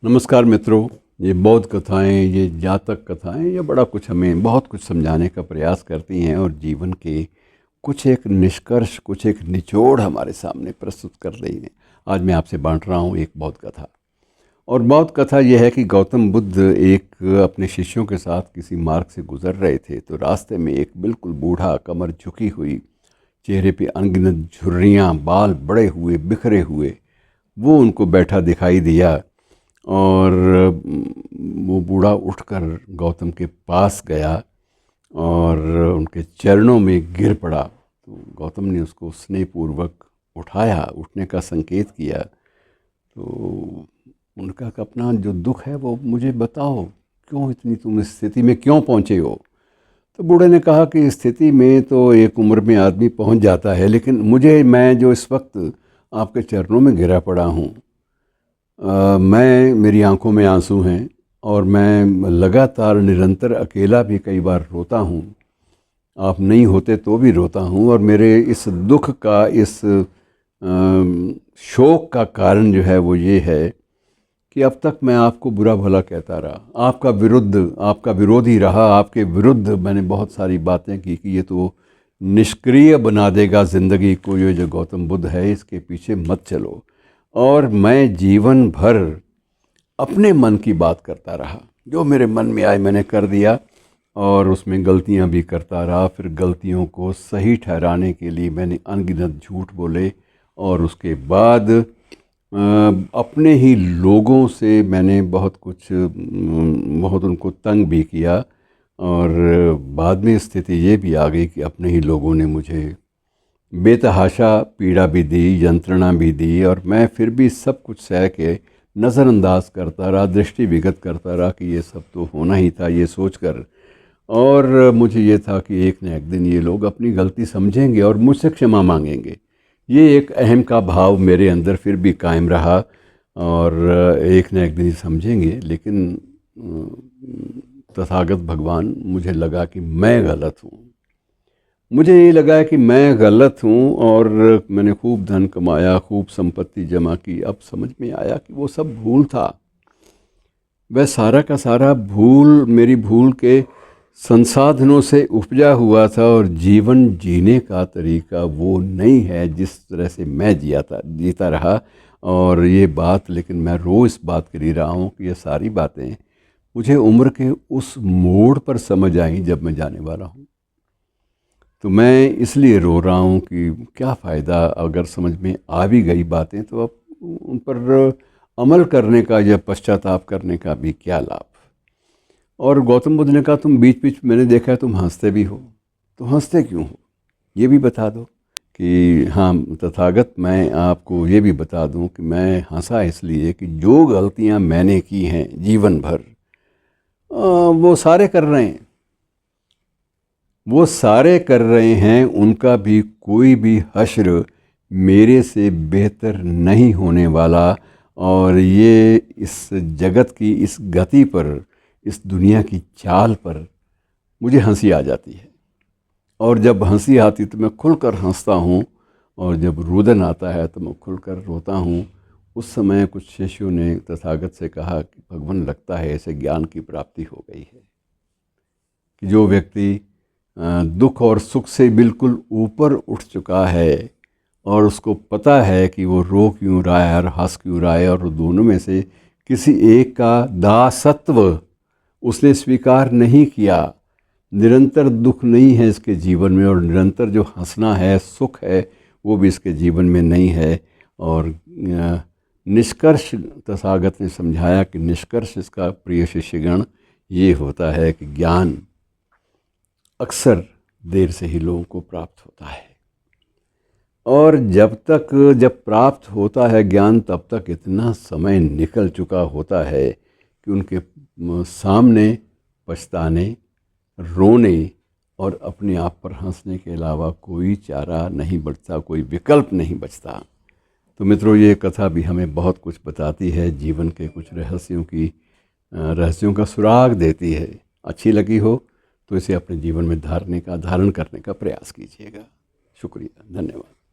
नमस्कार मित्रों। ये बौद्ध कथाएं, ये जातक कथाएं, ये बड़ा कुछ हमें बहुत कुछ समझाने का प्रयास करती हैं और जीवन के कुछ एक निष्कर्ष, कुछ एक निचोड़ हमारे सामने प्रस्तुत कर रही हैं। आज मैं आपसे बांट रहा हूँ एक बौद्ध कथा। और बौद्ध कथा यह है कि गौतम बुद्ध एक अपने शिष्यों के साथ किसी मार्ग से गुजर रहे थे, तो रास्ते में एक बिल्कुल बूढ़ा, कमर झुकी हुई, चेहरे पे अनगिनत झुर्रियाँ, बाल बड़े हुए, बिखरे हुए, वो उनको बैठा दिखाई दिया। और वो बूढ़ा उठकर गौतम के पास गया और उनके चरणों में गिर पड़ा। तो गौतम ने उसको स्नेहपूर्वक उठाया, उठने का संकेत किया। तो उनका कि अपना जो दुख है वो मुझे बताओ, क्यों इतनी तुम इस स्थिति में क्यों पहुँचे हो। तो बूढ़े ने कहा कि स्थिति में तो एक उम्र में आदमी पहुँच जाता है, लेकिन मैं जो इस वक्त आपके चरणों में गिरा पड़ा हूँ, मेरी आंखों में आंसू हैं और मैं लगातार निरंतर अकेला भी कई बार रोता हूँ। आप नहीं होते तो भी रोता हूँ और मेरे इस दुख का, इस शोक का कारण जो है वो ये है कि अब तक मैं आपको बुरा भला कहता रहा, आपका विरोधी रहा। आपके विरुद्ध मैंने बहुत सारी बातें की कि ये तो निष्क्रिय बना देगा ज़िंदगी को, ये जो गौतम बुद्ध है इसके पीछे मत चलो। और मैं जीवन भर अपने मन की बात करता रहा, जो मेरे मन में आए मैंने कर दिया और उसमें गलतियां भी करता रहा। फिर गलतियों को सही ठहराने के लिए मैंने अनगिनत झूठ बोले और उसके बाद अपने ही लोगों से मैंने बहुत उनको तंग भी किया। और बाद में स्थिति ये भी आ गई कि अपने ही लोगों ने मुझे बेतहाशा पीड़ा भी दी, यंत्रणा भी दी, और मैं फिर भी सब कुछ सह के नज़रअंदाज करता रहा, दृष्टि विगत करता रहा कि ये सब तो होना ही था, ये सोचकर। और मुझे ये था कि एक न एक दिन ये लोग अपनी गलती समझेंगे और मुझसे क्षमा मांगेंगे। ये एक अहम का भाव मेरे अंदर फिर भी कायम रहा और एक न एक दिन समझेंगे। लेकिन तथागत भगवान, मुझे लगा कि मैं गलत हूँ। मुझे ये लगा कि मैं गलत हूँ और मैंने खूब धन कमाया, खूब संपत्ति जमा की। अब समझ में आया कि वो सब भूल था। वह सारा का सारा मेरी भूल के संसाधनों से उपजा हुआ था और जीवन जीने का तरीका वो नहीं है जिस तरह से मैं जीता रहा। और ये बात, लेकिन मैं रोज़ इस बात कर ही रहा हूँ कि ये सारी बातें मुझे उम्र के उस मोड़ पर समझ आई जब मैं जाने वाला हूँ। तो मैं इसलिए रो रहा हूँ कि क्या फ़ायदा, अगर समझ में आ भी गई बातें तो अब उन पर अमल करने का या पश्चाताप करने का भी क्या लाभ। और गौतम बुद्ध ने कहा, तुम बीच बीच मैंने देखा है तुम हंसते भी हो, तो हंसते क्यों हो, ये भी बता दो। कि हाँ तथागत, मैं आपको ये भी बता दूं कि मैं हंसा इसलिए कि जो गलतियां मैंने की हैं जीवन भर, वो सारे कर रहे हैं, उनका भी कोई भी हश्र मेरे से बेहतर नहीं होने वाला। और ये इस जगत की इस गति पर, इस दुनिया की चाल पर मुझे हंसी आ जाती है। और जब हंसी आती तो मैं खुलकर हंसता हूँ, और जब रुदन आता है तो मैं खुलकर रोता हूँ। उस समय कुछ शिष्यों ने तथागत से कहा कि भगवान, लगता है ऐसे ज्ञान की प्राप्ति हो गई है कि जो व्यक्ति दुख और सुख से बिल्कुल ऊपर उठ चुका है और उसको पता है कि वो रो क्यों रहा है और हंस क्यों रहा है, और दोनों में से किसी एक का दासत्व उसने स्वीकार नहीं किया। निरंतर दुख नहीं है इसके जीवन में, और निरंतर जो हंसना है, सुख है, वो भी इसके जीवन में नहीं है। और निष्कर्ष तथागत ने समझाया कि निष्कर्ष इसका, प्रिय शिष्यगण, ये होता है कि ज्ञान अक्सर देर से ही लोगों को प्राप्त होता है। और जब प्राप्त होता है ज्ञान, तब तक इतना समय निकल चुका होता है कि उनके सामने पछताने, रोने और अपने आप पर हंसने के अलावा कोई चारा नहीं बचता, कोई विकल्प नहीं बचता। तो मित्रों, ये कथा भी हमें बहुत कुछ बताती है, जीवन के कुछ रहस्यों का सुराग देती है। अच्छी लगी हो तो इसे अपने जीवन में धारण करने का प्रयास कीजिएगा। शुक्रिया, धन्यवाद।